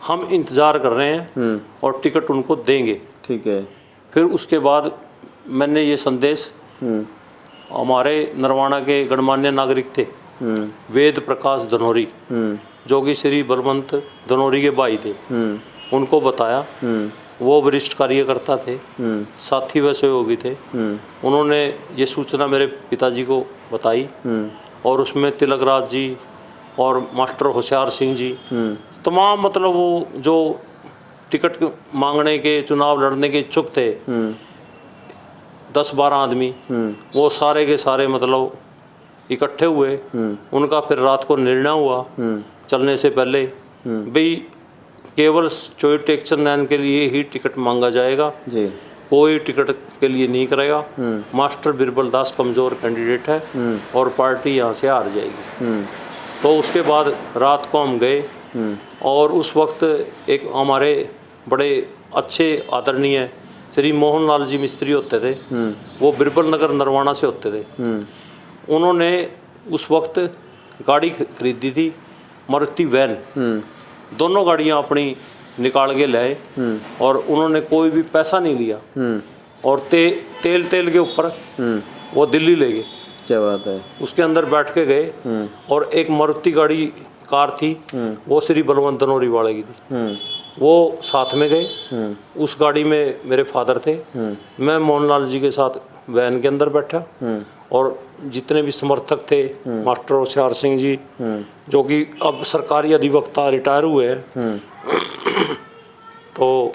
हम इंतज़ार कर रहे हैं और टिकट उनको देंगे। ठीक है। फिर उसके बाद मैंने ये संदेश हमारे नरवाना के गणमान्य नागरिक थे वेद प्रकाश धनौरी, जो कि श्री बलवंत धनौरी के भाई थे, उनको बताया। वो वरिष्ठ कार्यकर्ता थे, साथी व सहयोगी थे। उन्होंने ये सूचना मेरे पिताजी को बताई और उसमें तिलक राज जी और मास्टर होशियार सिंह जी, तमाम मतलब वो जो टिकट मांगने के, चुनाव लड़ने के इच्छुक थे, 10-12 आदमी, वो सारे के सारे मतलब इकट्ठे हुए। उनका फिर रात को निर्णय हुआ चलने से पहले भाई केवल चौधरी टेकचंद नैन के लिए ही टिकट मांगा जाएगा जी। कोई टिकट के लिए नहीं करेगा। मास्टर बिरबल दास कमज़ोर कैंडिडेट है और पार्टी यहाँ से हार जाएगी। तो उसके बाद रात को हम गए और उस वक्त एक हमारे बड़े अच्छे आदरणीय श्री मोहन लाल जी मिस्त्री होते थे, वो बिरबल नगर नरवाना से होते थे। उन्होंने उस वक्त गाड़ी खरीदी थी मारुति वैन, दोनों गाड़ियाँ अपनी निकाल के लाए और उन्होंने कोई भी पैसा नहीं लिया और तेल के ऊपर वो दिल्ली ले गए। क्या बात है। उसके अंदर बैठ के गए और एक मारुति गाड़ी कार थी, वो श्री बलवंत धनौरी वाले की थी, वो साथ में गए। उस गाड़ी में मेरे फादर थे, मैं मोहनलाल जी के साथ वैन के अंदर बैठा और जितने भी समर्थक थे, मास्टर होशियार सिंह जी जो कि अब सरकारी अधिवक्ता रिटायर हुए हैं, तो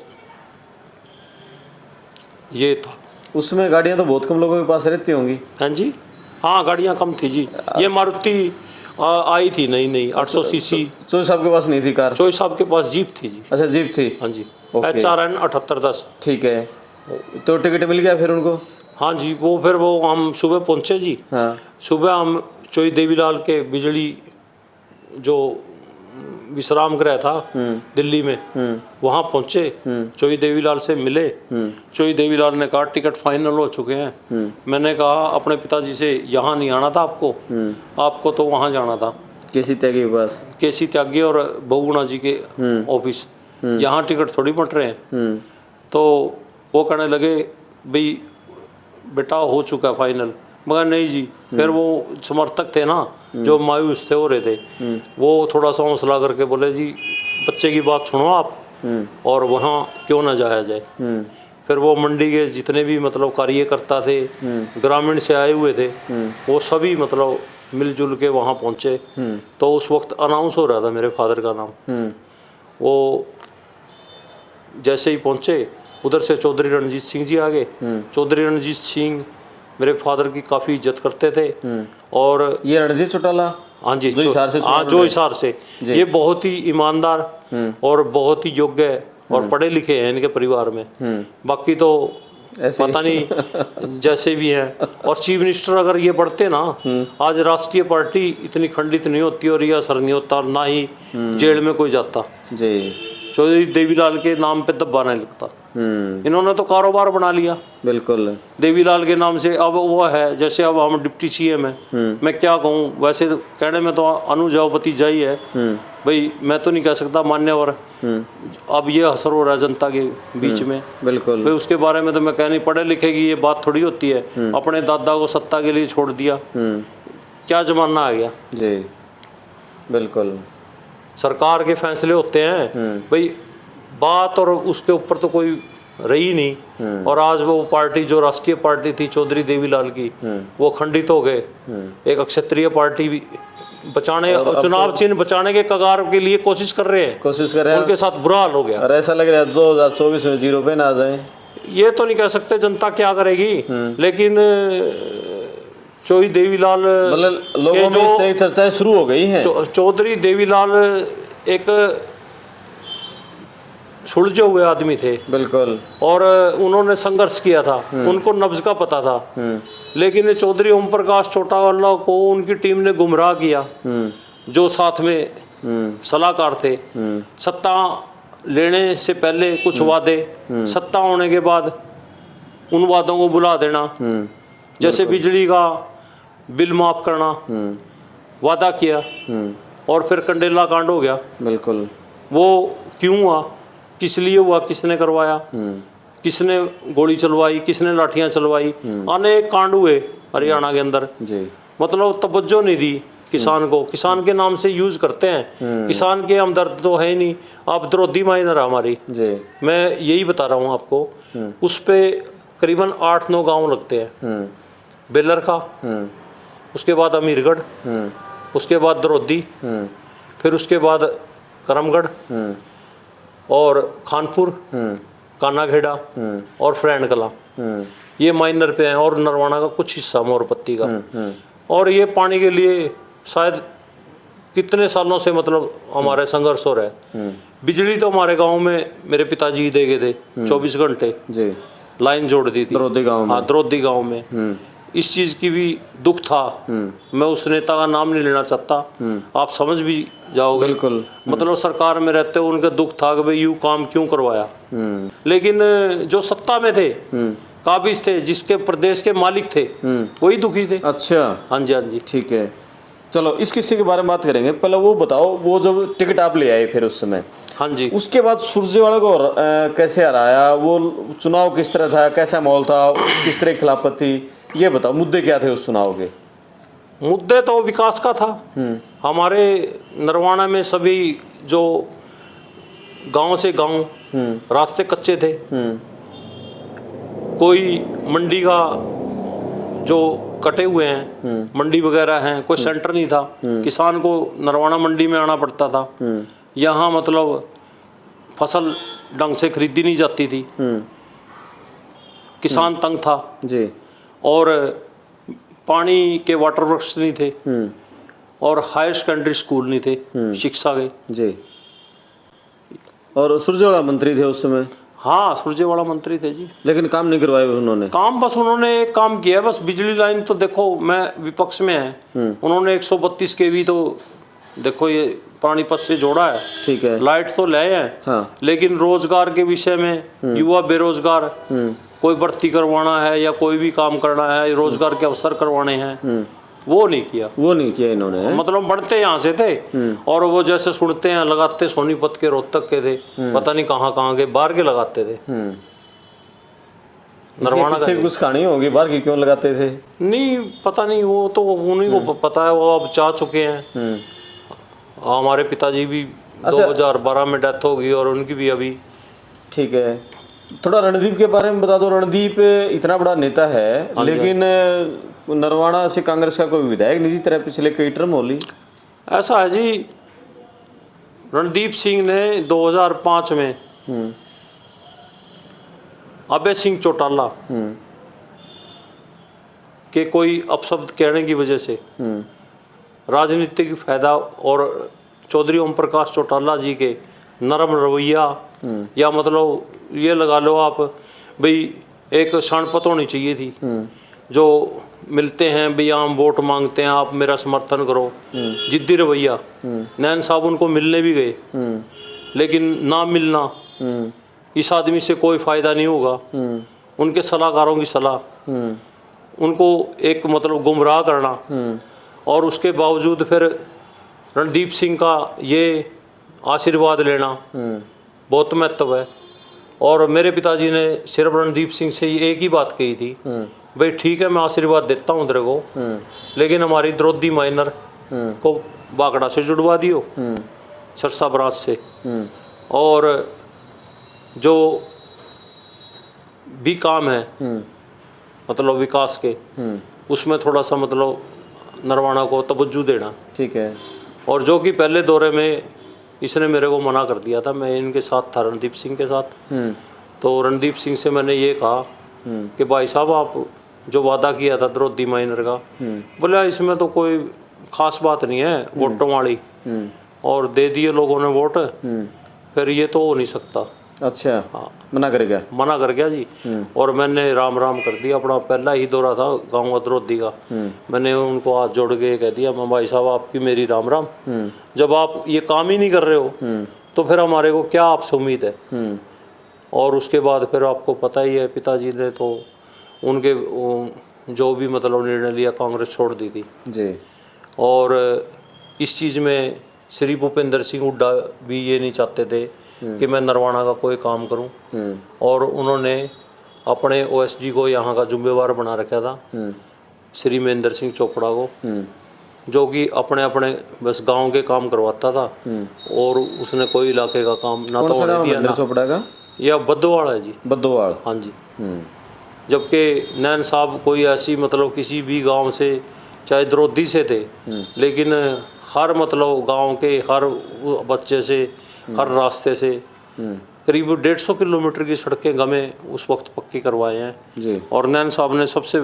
ये था। उसमें गाड़ियाँ तो बहुत कम लोगों के पास रहती होंगी। हाँ जी, हाँ गाड़ियाँ कम थी जी। ये मारुति आई थी नई 800 सीसी। चौधरी साहब के पास नहीं थी कार? चौधरी साहब के पास जीप थी जी। अच्छा जीप थी। हाँ जी, HRN 7810। ठीक है, तो टिकट मिल गया फिर उनको? हाँ जी, वो फिर वो हम सुबह पहुँचे जी। हाँ। सुबह हम चौधरी देवीलाल के बिजली जो विश्राम गृह था दिल्ली में, वहाँ पहुँचे, चौधरी देवीलाल से मिले। चौधरी देवीलाल ने कहा टिकट फाइनल हो चुके हैं। मैंने कहा अपने पिताजी से यहाँ नहीं आना था आपको तो वहाँ जाना था, केसी त्यागी के पास। केसी त्यागी और बहुगुणा जी के ऑफिस, यहाँ टिकट थोड़ी बट रहे हैं। तो वो कहने लगे भाई बेटा हो चुका फाइनल, मगर नहीं जी। फिर वो समर्थक थे ना जो मायूस थे हो रहे थे, वो थोड़ा सा हौसला करके बोले जी बच्चे की बात सुनो आप और वहाँ क्यों ना जाया जाए। फिर वो मंडी के जितने भी मतलब कार्यकर्ता थे, ग्रामीण से आए हुए थे, वो सभी मतलब मिलजुल के वहाँ पहुँचे। तो उस वक्त अनाउंस हो रहा था मेरे फादर का नाम। वो जैसे ही पहुँचे, उधर से चौधरी रणजीत सिंह जी आ गए। चौधरी रणजीत सिंह मेरे फादर की काफ़ी इज्जत करते थे। और ये रणजीत चौटाला, हाँ जी, जो हिसार से हाँ, जो हिसार से, ये बहुत ही ईमानदार और बहुत ही योग्य और पढ़े लिखे हैं इनके परिवार में। बाकी तो ऐसे पता नहीं जैसे भी हैं। और चीफ मिनिस्टर अगर ये बढ़ते ना, आज राष्ट्रीय पार्टी इतनी खंडित नहीं होती और ये असर नहीं होता, और ना ही जेल में कोई जाता जी। चौधरी देवीलाल के नाम पे दब्बा नहीं लगता। इन्होंने तो कारोबार बना लिया बिल्कुल देवीलाल के नाम से। अब वो है जैसे अब हम डिप्टी सीएम है, मैं क्या कहूँ, वैसे तो कहने में तो अनुजापति जाई है भाई, मैं तो नहीं कह सकता मान्यवर। अब ये असर हो रहा है जनता के बीच में, बिल्कुल भाई उसके बारे में तो मैं कह नहीं, पढ़े लिखे की ये बात थोड़ी होती है। अपने दादा को सत्ता के लिए छोड़ दिया, क्या जमाना आ गया जी। बिल्कुल सरकार के फैसले होते हैं भाई, बात और उसके ऊपर तो कोई रही नहीं। और आज वो पार्टी जो राष्ट्रीय पार्टी थी चौधरी देवीलाल की, वो खंडित हो गए। एक क्षत्रिय पार्टी भी बचाने, चुनाव चिन्ह बचाने के कगार के लिए कोशिश कर रहे हैं, उनके साथ बुरा हाल हो गया। और ऐसा लग रहा है 2024 में 0 पे ना आ जाए। ये तो नहीं कह सकते जनता क्या करेगी, लेकिन चौधरी देवीलाल मतलब लोगों में इस तरह की चर्चाएं शुरू हो गई हैं। चौधरी देवीलाल एक सुलझे हुए आदमी थे, बिल्कुल, और उन्होंने संघर्ष किया था, उनको नब्ज का पता था। लेकिन चौधरी ओम प्रकाश चौटाला को उनकी टीम ने गुमराह किया, जो साथ में सलाहकार थे। सत्ता लेने से पहले कुछ वादे, सत्ता होने के बाद उन वादों को भुला देना, जैसे बिजली का बिल माफ करना, वादा किया और फिर कंडेला कांड हो गया। बिल्कुल, वो क्यों हुआ, किस लिए हुआ, किसने करवाया, किसने गोली चलवाई, किसने लाठियां चलवाई, अनेक कांड हुए हरियाणा के अंदर जी। मतलब तवज्जो नहीं दी किसान को, किसान के नाम से यूज करते हैं, किसान के हमदर्द तो है ही नहीं। आप द्रोधी माइनर हमारी जी। मैं यही बता रहा हूँ आपको, उस पे करीबन 8-9 गांव लगते हैं, बेलर का, उसके बाद अमीरगढ़, उसके बाद द्रोधी, फिर उसके बाद करमगढ़ और खानपुर, कानाखेड़ा और फ्रेंड कला, ये माइनर पे हैं, और नरवाना का कुछ हिस्सा मोरपत्ती का। और ये पानी के लिए शायद कितने सालों से मतलब हमारे संघर्ष हो रहा है। बिजली तो हमारे गांव में मेरे पिताजी दे गए थे 24 घंटे जी, लाइन जोड़ दी थी द्रोधी गांव में। हाँ, द्रोधी गांव में। इस चीज की भी दुख था, मैं उस नेता का नाम नहीं लेना चाहता, आप समझ भी जाओगे। बिल्कुल, मतलब सरकार में रहते हुए उनका दुख था कि भाई यूं काम क्यों करवाया। लेकिन जो सत्ता में थे, काबिज थे, जिसके प्रदेश के मालिक थे, वही दुखी थे। अच्छा, हाँ जी, हाँ जी, ठीक है। चलो इस किस्से के बारे में बात करेंगे, पहले वो बताओ, वो जब टिकट आप ले आए फिर उस समय, हाँ जी, उसके बाद सुरजेवाला को कैसे हराया, वो चुनाव किस तरह था, कैसा माहौल था, किस तरह की खिलाफत थी, ये बताओ, मुद्दे क्या थे उस चुनाव के? मुद्दे तो विकास का था। हमारे नरवाना में सभी जो गांव से गांव रास्ते कच्चे थे, कोई मंडी का जो कटे हुए हैं, मंडी वगैरह हैं, कोई सेंटर नहीं था, किसान को नरवाना मंडी में आना पड़ता था। यहाँ मतलब फसल ढंग से खरीदी नहीं जाती थी, किसान तंग था जी, और पानी के वाटर वर्क्स नहीं थे, और हायर सेकेंडरी स्कूल नहीं थे शिक्षा के जी। और सुरजेवाला मंत्री थे उस समय? हाँ, सुरजेवाला मंत्री थे जी। लेकिन काम नहीं करवाए उन्होंने? काम बस उन्होंने एक काम किया, बस बिजली लाइन तो देखो, मैं विपक्ष में है, उन्होंने 132 kV तो देखो ये पानीपत से जोड़ा है, ठीक है, लाइट तो ले हैं। हाँ। लेकिन रोजगार के विषय में युवा बेरोजगार, कोई भर्ती करवाना है या कोई भी काम करना है, रोजगार के अवसर करवाने हैं, वो नहीं किया इन्होंने। मतलब बढ़ते यहाँ से थे, और वो जैसे सुनते हैं लगाते सोनीपत के, रोहतक के थे, पता नहीं कहाँ के, बाहर के लगाते थे। नरवाना से कुछ कहानी होगी, बाहर की क्यों लगाते थे? नहीं पता नहीं, वो तो उन्हीं को पता है, वो अब चाह चुके हैं। हमारे पिताजी भी 2012 में डेथ हो गई, और उनकी भी अभी। ठीक है, थोड़ा रणदीप के बारे में बता दो। रणदीप इतना बड़ा नेता है, लेकिन नरवाना से कांग्रेस का कोई विधायक नहीं, जिस तरह पिछले कई टर्म होली। ऐसा है जी, रणदीप सिंह ने 2005 में अभय सिंह चौटाला कि कोई अपशब्द कहने की वजह से राजनीतिक फायदा और चौधरी ओम प्रकाश चौटाला जी के नरम रवैया या मतलब ये लगा लो आप भाई एक शानपत होनी चाहिए थी, जो मिलते हैं भाई हम वोट मांगते हैं आप मेरा समर्थन करो, जिद्दी रवैया। नैन साहब उनको मिलने भी गए, लेकिन ना मिलना, इस आदमी से कोई फायदा नहीं होगा, उनके सलाहकारों की सलाह, उनको एक मतलब गुमराह करना, और उसके बावजूद फिर रणदीप सिंह का ये आशीर्वाद लेना बहुत महत्व है। और मेरे पिताजी ने सिर्फ रणदीप सिंह से एक ही बात कही थी, भाई ठीक है मैं आशीर्वाद देता हूँ तेरे को, लेकिन हमारी द्रौपदी माइनर को बागड़ा से जुड़वा दियो, सरसा बराज से, और जो भी काम है मतलब विकास के, उसमें थोड़ा सा मतलब नरवाना को तवज्जो देना। ठीक है। और जो कि पहले दौरे में इसने मेरे को मना कर दिया था, मैं इनके साथ था रणदीप सिंह के साथ, तो रणदीप सिंह से मैंने ये कहा कि भाई साहब आप जो वादा किया था द्रौपदी माइनर का, बोले इसमें तो कोई खास बात नहीं है वोटों वाली, और दे दिए लोगों ने वोट, फिर ये तो हो नहीं सकता। अच्छा। हाँ, मना कर गया। मना कर गया जी। और मैंने राम राम कर दिया, अपना पहला ही दौरा था गाँव द्रौपदी का, मैंने उनको हाथ जोड़ के कह दिया मैं भाई साहब आपकी मेरी राम राम, जब आप ये काम ही नहीं कर रहे हो तो फिर हमारे को क्या आपसे उम्मीद है। और उसके बाद फिर आपको पता ही है पिताजी ने तो उनके जो भी मतलब निर्णय लिया, कांग्रेस छोड़ दी थी जी। और इस चीज़ में श्री भूपेंद्र सिंह हुड्डा भी ये नहीं चाहते थे कि मैं नरवाना का कोई काम करूं, और उन्होंने अपने ओएसडी को यहाँ का जुम्मेवार बना रखा था, श्री महेंद्र सिंह चोपड़ा को, जो कि अपने अपने बस गांव के काम करवाता था, और उसने कोई इलाके का काम ना तो होने दिया ना। चोपड़ा का यह बद्दोवाड़ है जी। बद्दोवाड़। हाँ जी। जबकि नैन साहब कोई ऐसी मतलब किसी भी गांव से चाहे द्रौपदी से थे, लेकिन हर मतलब गांव के हर बच्चे से हर रास्ते से करीब 150 किलोमीटर की सड़कें गमे उस वक्त पक्की करवाए हैं जी। और नैन साहब ने सबसे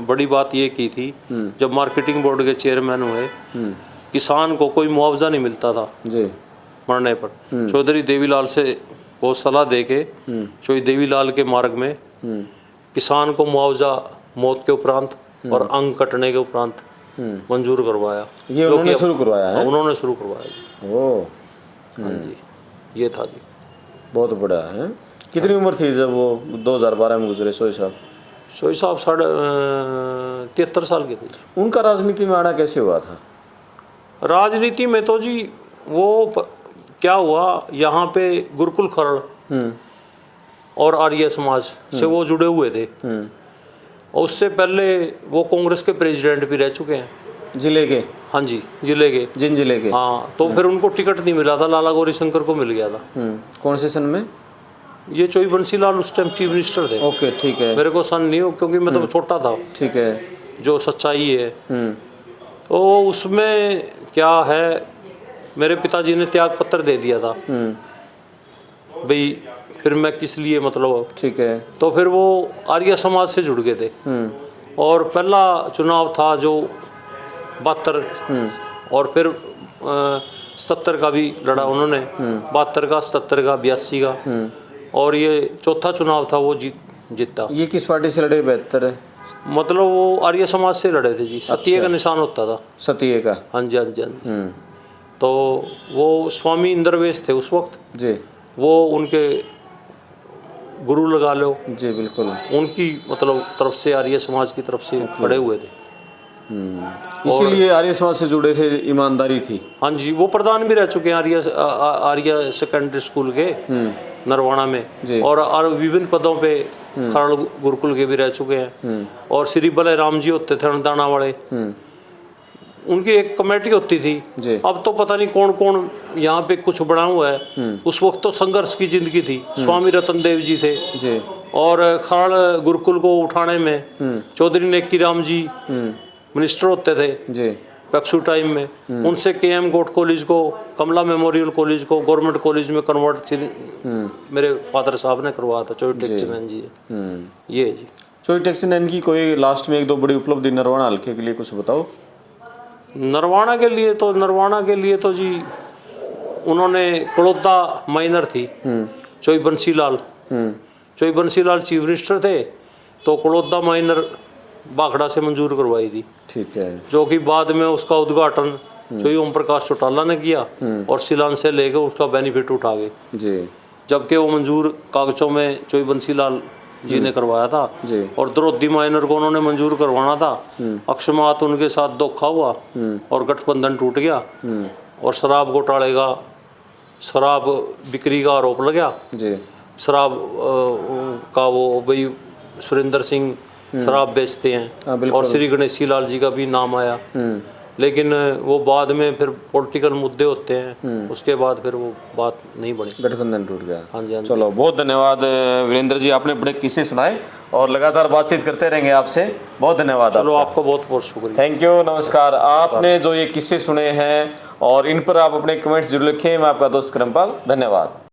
बड़ी बात ये की थी, जब मार्केटिंग बोर्ड के चेयरमैन हुए, किसान को कोई मुआवजा नहीं मिलता था जी मरने पर। चौधरी देवीलाल से वो सलाह दे के चौधरी देवीलाल के मार्ग में किसान को मुआवजा मौत के उपरांत और अंग कटने के उपरांत मंजूर करवाया। ये उन्होंने शुरू करवाया है? उन्होंने शुरू करवाया। ओह, हाँ जी, ये था जी। बहुत बड़ा है। कितनी उम्र थी जब वो 2012 में गुजरे सोई साहब? सोई साहब 73 साल के थे। उनका राजनीति में आना कैसे हुआ था? राजनीति में तो जी वो क्या हुआ, यहाँ पे गुरुकुल खरड़ और आर्य समाज से वो जुड़े हुए थे, और उससे पहले वो कांग्रेस के प्रेसिडेंट भी रह चुके हैं जिले के। हाँ जी, जिले के। जिन जिले के? हाँ, तो फिर उनको टिकट नहीं मिला था, लाला गौरी शंकर को मिल गया था। कौन से सन में? ये चौधरी बंसीलाल उस टाइम चीफ मिनिस्टर थे। ओके, ठीक है। मेरे को सन नहीं हो क्योंकि मैं तो छोटा था। ठीक है। जो सच्चाई है तो उसमें क्या है, मेरे पिताजी ने त्याग पत्र दे दिया था भाई, फिर मैं किस लिए मतलब। ठीक है। तो फिर वो आर्य समाज से जुड़ गए थे, और पहला चुनाव था जो 72 और फिर 77 का भी लड़ा उन्होंने, 72 का, 77 का, 82 का, और ये चौथा चुनाव था वो जीता। ये किस पार्टी से लड़े? 72 मतलब वो आर्य समाज से लड़े थे जी। सतिये का निशान होता था। सतिये का? हाँ जी, हाँ जी, हाँ जी। तो वो स्वामी इंद्रवेश थे उस वक्त जी, वो उनके गुरु लगा लो जी। बिल्कुल, उनकी मतलब तरफ से, आर्य समाज की तरफ से खड़े हुए थे, इसीलिए आर्य समाज से जुड़े थे, ईमानदारी थी। हाँ जी, वो प्रधान भी रह चुके हैं आर्य सेकेंडरी स्कूल के नरवाना में, और विभिन्न पदों पे खरड़ गुरुकुल के भी रह चुके हैं। और श्री बलराम जी होते थे दाना वाले, उनकी एक कमेटी होती थी। अब तो पता नहीं कौन कौन यहाँ पे कुछ बना हुआ है। उस वक्त तो संघर्ष की जिंदगी थी। स्वामी रतन देव जी थे जी, और खरड़ गुरुकुल को उठाने में चौधरी नेकी राम जी मिनिस्टर होते थे जी पेप्सू टाइम में। उनसे केएम गोट कॉलेज को, कमला मेमोरियल कॉलेज को गवर्नमेंट कॉलेज में कन्वर्ट मेरे फादर साहब ने करवाया था, चौधरी टेक्चमैन जी। ये जी चोई टैक्सी ने इनकी कोई लास्ट में एक दो बड़ी उपलब्धि नरवाना हल्के के लिए कुछ बताओ। नरवाना के लिए तो जी उन्होंने कड़ौदा माइनर थी, चोई बंसीलाल चीफ मिनिस्टर थे, तो कड़ौदा माइनर बाखड़ा से मंजूर करवाई थी। ठीक है। जो कि बाद में उसका उद्घाटन चोई ओम प्रकाश चौटाला ने किया और शिलान से लेकर उसका बेनिफिट उठा गए जी। जबकि वो मंजूर कागजों में चोई बंसीलाल जी ने करवाया था जी। और द्रौपदी माइनर को उन्होंने मंजूर करवाना था। अकस्मात उनके साथ धोखा हुआ और गठबंधन टूट गया और शराब घोटाले का, शराब बिक्री का आरोप लगा जी। शराब का वो भाई सुरेंद्र सिंह शराब बेचते हैं और श्री गणेशी लाल जी का भी नाम आया, लेकिन वो बाद में फिर पॉलिटिकल मुद्दे होते हैं, उसके बाद फिर वो बात नहीं बनी, गठबंधन टूट गया। हाँ जी, हाँ जी। चलो, बहुत धन्यवाद वीरेंद्र जी, आपने बड़े किस्से सुनाए और लगातार बातचीत करते रहेंगे आपसे। बहुत धन्यवाद। चलो, आपका बहुत बहुत शुक्रिया। थैंक यू, नमस्कार। आपने जो ये किस्से सुने हैं और इन पर आप अपने कमेंट्स जरूर लिखें। मैं आपका दोस्त करमपाल, धन्यवाद।